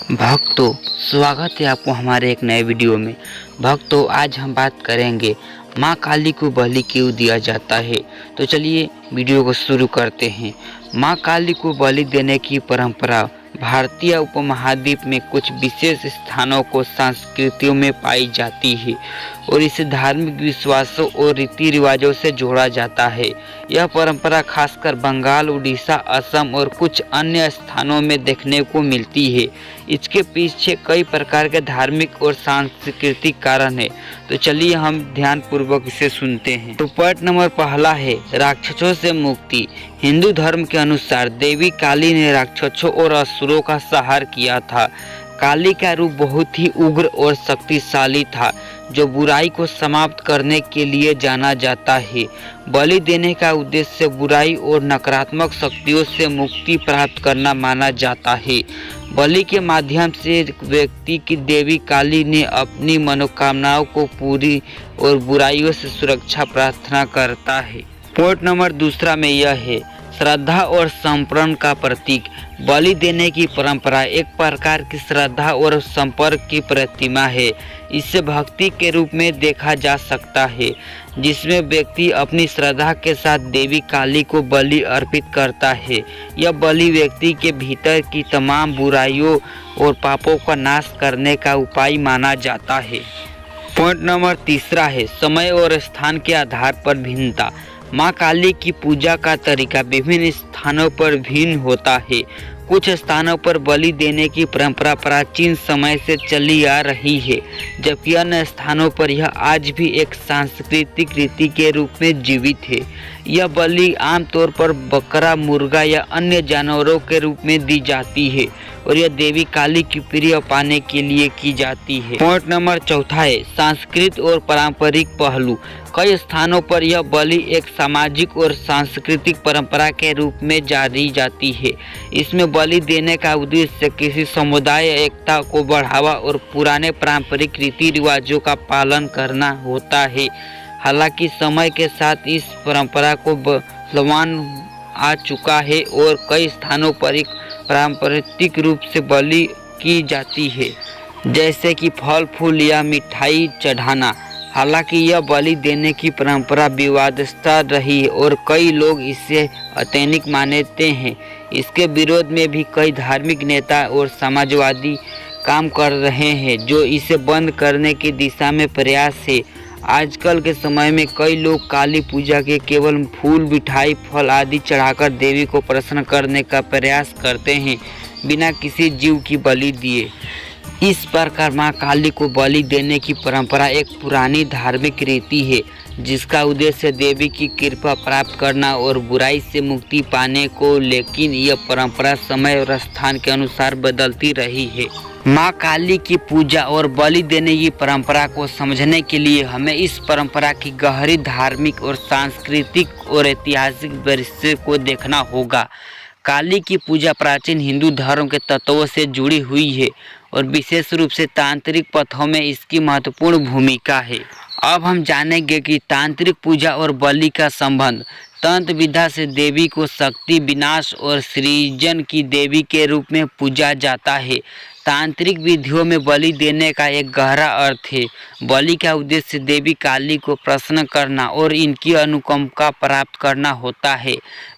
भक्तों, स्वागत है आपको हमारे एक नए वीडियो में। भक्तों, आज हम बात करेंगे माँ काली को बलि क्यों दिया जाता है। तो चलिए वीडियो को शुरू करते हैं। माँ काली को बलि देने की परंपरा भारतीय उपमहाद्वीप में कुछ विशेष स्थानों को संस्कृतियों में पाई जाती है और इसे धार्मिक विश्वासों और रीति रिवाजों से जोड़ा जाता है। यह परंपरा खासकर बंगाल, उड़ीसा, असम और कुछ अन्य स्थानों में देखने को मिलती है। इसके पीछे कई प्रकार के धार्मिक और सांस्कृतिक कारण है। तो चलिए हम ध्यानपूर्वक इसे सुनते हैं। तो पॉइंट नंबर पहला है राक्षसों से मुक्ति। हिंदू धर्म के अनुसार देवी काली ने राक्षसों और असुरों का संहार किया था। काली का रूप बहुत ही उग्र और शक्तिशाली था, जो बुराई को समाप्त करने के लिए जाना जाता है। बलि देने का उद्देश्य बुराई और नकारात्मक शक्तियों से मुक्ति प्राप्त करना माना जाता है। बलि के माध्यम से व्यक्ति की देवी काली ने अपनी मनोकामनाओं को पूरी और बुराइयों से सुरक्षा प्रार्थना करता है। पॉइंट नंबर दूसरा में यह है श्रद्धा और समर्पण का प्रतीक। बलि देने की परंपरा एक प्रकार की श्रद्धा और संपर्क की प्रतिमा है। इसे भक्ति के रूप में देखा जा सकता है, जिसमें व्यक्ति अपनी श्रद्धा के साथ देवी काली को बलि अर्पित करता है। यह बलि व्यक्ति के भीतर की तमाम बुराइयों और पापों का नाश करने का उपाय माना जाता है। पॉइंट नंबर तीसरा है समय और स्थान के आधार पर भिन्नता। माँ काली की पूजा का तरीका विभिन्न स्थानों पर भिन्न होता है। कुछ स्थानों पर बलि देने की परंपरा प्राचीन समय से चली आ रही है, जबकि अन्य स्थानों पर यह आज भी एक सांस्कृतिक रीति के रूप में जीवित है। यह बलि आमतौर पर बकरा, मुर्गा या अन्य जानवरों के रूप में दी जाती है और यह देवी काली की प्रिय पाने के लिए की जाती है। पॉइंट नंबर चौथा है सांस्कृतिक और पारंपरिक पहलू। कई स्थानों पर यह बलि एक सामाजिक और सांस्कृतिक परंपरा के रूप में जानी जाती है। इसमें बलि देने का उद्देश्य किसी समुदाय एकता को बढ़ावा और पुराने पारंपरिक रीति रिवाजों का पालन करना होता है। हालांकि समय के साथ इस परंपरा को बदलाव आ चुका है और कई स्थानों पर एक पारंपरिक रूप से बलि की जाती है, जैसे कि फल फूल या मिठाई चढ़ाना। हालांकि यह बलि देने की परंपरा विवादास्पद रही है और कई लोग इसे अनैतिक मानते हैं। इसके विरोध में भी कई धार्मिक नेता और समाजवादी काम कर रहे हैं, जो इसे बंद करने की दिशा में प्रयास है। आजकल के समय में कई लोग काली पूजा के केवल फूल, मिठाई, फल आदि चढ़ाकर देवी को प्रसन्न करने का प्रयास करते हैं, बिना किसी जीव की बलि दिए। इस प्रकार माँ काली को बलि देने की परंपरा एक पुरानी धार्मिक रीति है, जिसका उद्देश्य देवी की कृपा प्राप्त करना और बुराई से मुक्ति पाने को, लेकिन यह परंपरा समय और स्थान के अनुसार बदलती रही है। माँ काली की पूजा और बलि देने की परंपरा को समझने के लिए हमें इस परंपरा की गहरी धार्मिक और सांस्कृतिक और ऐतिहासिक वैशिष्ट्य को देखना होगा। काली की पूजा प्राचीन हिंदू धर्म के तत्वों से जुड़ी हुई है और विशेष रूप से तांत्रिक पथों में इसकी महत्वपूर्ण भूमिका है। अब हम जानेंगे कि तांत्रिक पूजा और बलि का संबंध। तंत्र विधा से देवी को शक्ति, विनाश और सृजन की देवी के रूप में पूजा जाता है। तांत्रिक विधियों में बलि देने का एक गहरा अर्थ है। बलि का उद्देश्य देवी काली को प्रसन्न करना और इनकी अनुकंपा प्राप्त करना होता है।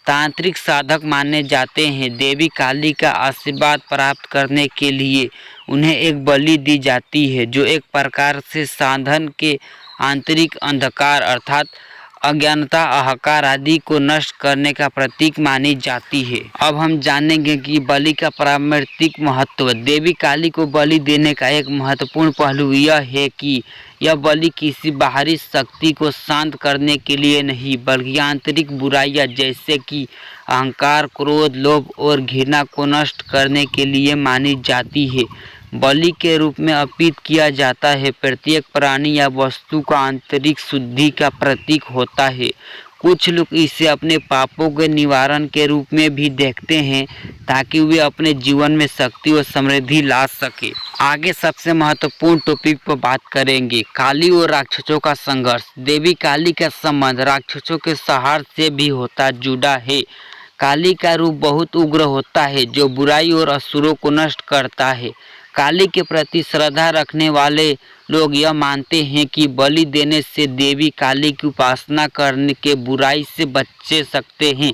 तांत्रिक साधक माने जाते हैं देवी काली का आशीर्वाद प्राप्त करने के लिए उन्हें एक बलि दी जाती है, जो एक प्रकार से साधन के आंतरिक अंधकार अर्थात अज्ञानता, अहंकार आदि को नष्ट करने का प्रतीक मानी जाती है। अब हम जानेंगे कि बलि का पारंपरिक महत्व। देवी काली को बलि देने का एक महत्वपूर्ण पहलू यह है कि यह बलि किसी बाहरी शक्ति को शांत करने के लिए नहीं, बल्कि आंतरिक बुराइयां जैसे कि अहंकार, क्रोध, लोभ और घृणा को नष्ट करने के लिए मानी जाती है। बलि के रूप में अर्पित किया जाता है प्रत्येक प्राणी या वस्तु का आंतरिक शुद्धि का प्रतीक होता है। कुछ लोग इसे अपने पापों के निवारण के रूप में भी देखते हैं, ताकि वे अपने जीवन में शक्ति और समृद्धि ला सके। आगे सबसे महत्वपूर्ण टॉपिक पर बात करेंगे, काली और राक्षसों का संघर्ष। देवी काली का संबंध राक्षसों के संहार से भी होता जुड़ा है। काली का रूप बहुत उग्र होता है जो बुराई और असुरों को नष्ट करता है। काली के प्रति श्रद्धा रखने वाले लोग यह मानते हैं कि बलि देने से देवी काली की उपासना करने के बुराई से बच सकते हैं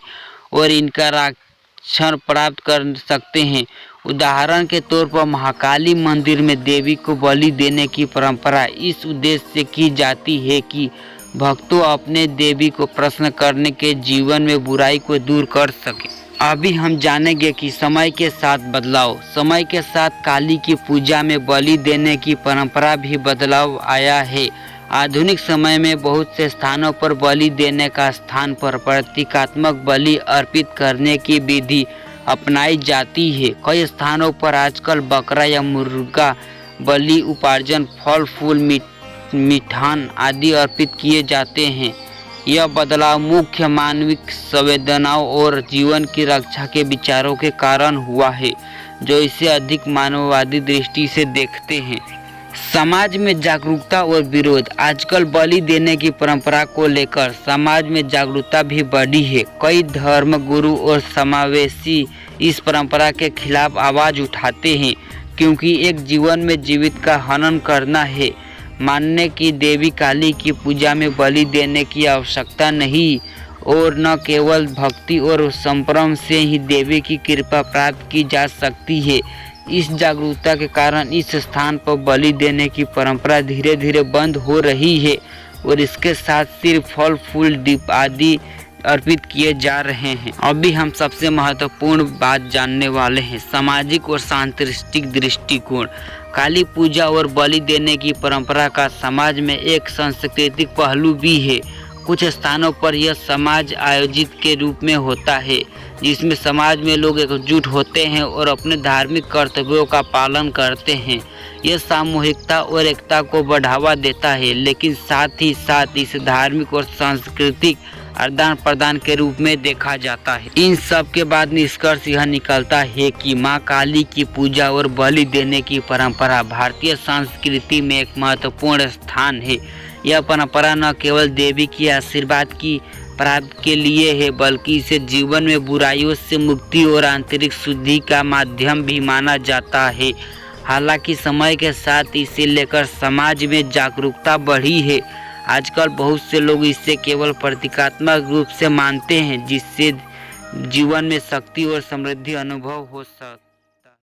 और इनका रक्षण प्राप्त कर सकते हैं। उदाहरण के तौर पर महाकाली मंदिर में देवी को बलि देने की परंपरा इस उद्देश्य से की जाती है कि भक्तों अपने देवी को प्रसन्न करने के जीवन में बुराई को दूर कर सके। अभी हम जानेंगे कि समय के साथ बदलाव। समय के साथ काली की पूजा में बलि देने की परंपरा भी बदलाव आया है। आधुनिक समय में बहुत से स्थानों पर बलि देने का स्थान पर प्रतीकात्मक बलि अर्पित करने की विधि अपनाई जाती है। कई स्थानों पर आजकल बकरा या मुर्गा बलि उपार्जन फल फूल मिठान आदि अर्पित किए जाते हैं। यह बदलाव मुख्य मानविक संवेदनाओं और जीवन की रक्षा के विचारों के कारण हुआ है, जो इसे अधिक मानववादी दृष्टि से देखते हैं। समाज में जागरूकता और विरोध। आजकल बलि देने की परंपरा को लेकर समाज में जागरूकता भी बढ़ी है। कई धर्म गुरु और समावेशी इस परंपरा के खिलाफ आवाज उठाते हैं, क्योंकि एक जीवन में जीवित का हनन करना है। मानने की देवी काली की पूजा में बलि देने की आवश्यकता नहीं और न केवल भक्ति और संभ्रम से ही देवी की कृपा प्राप्त की जा सकती है। इस जागरूकता के कारण इस स्थान पर बलि देने की परंपरा धीरे धीरे बंद हो रही है और इसके साथ सिर्फ फल फूल दीप आदि अर्पित किए जा रहे हैं। अभी हम सबसे महत्वपूर्ण बात जानने वाले हैं, सामाजिक और सांस्कृतिक दृष्टिकोण। काली पूजा और बलि देने की परंपरा का समाज में एक सांस्कृतिक पहलू भी है। कुछ स्थानों पर यह समाज आयोजित के रूप में होता है, जिसमें समाज में लोग एकजुट होते हैं और अपने धार्मिक कर्तव्यों का पालन करते हैं। यह सामूहिकता और एकता को बढ़ावा देता है, लेकिन साथ ही साथ इसे धार्मिक और सांस्कृतिक आदान प्रदान के रूप में देखा जाता है। इन सब के बाद निष्कर्ष यह निकलता है कि माँ काली की पूजा और बलि देने की परंपरा भारतीय संस्कृति में एक महत्वपूर्ण स्थान है। यह परंपरा न केवल देवी के आशीर्वाद की प्राप्ति के लिए है, बल्कि इसे जीवन में बुराइयों से मुक्ति और आंतरिक शुद्धि का माध्यम भी माना जाता है। हालांकि समय के साथ इसे लेकर समाज में जागरूकता बढ़ी है। आजकल बहुत से लोग इसे केवल प्रतीकात्मक रूप से मानते हैं, जिससे जीवन में शक्ति और समृद्धि अनुभव हो सकता है।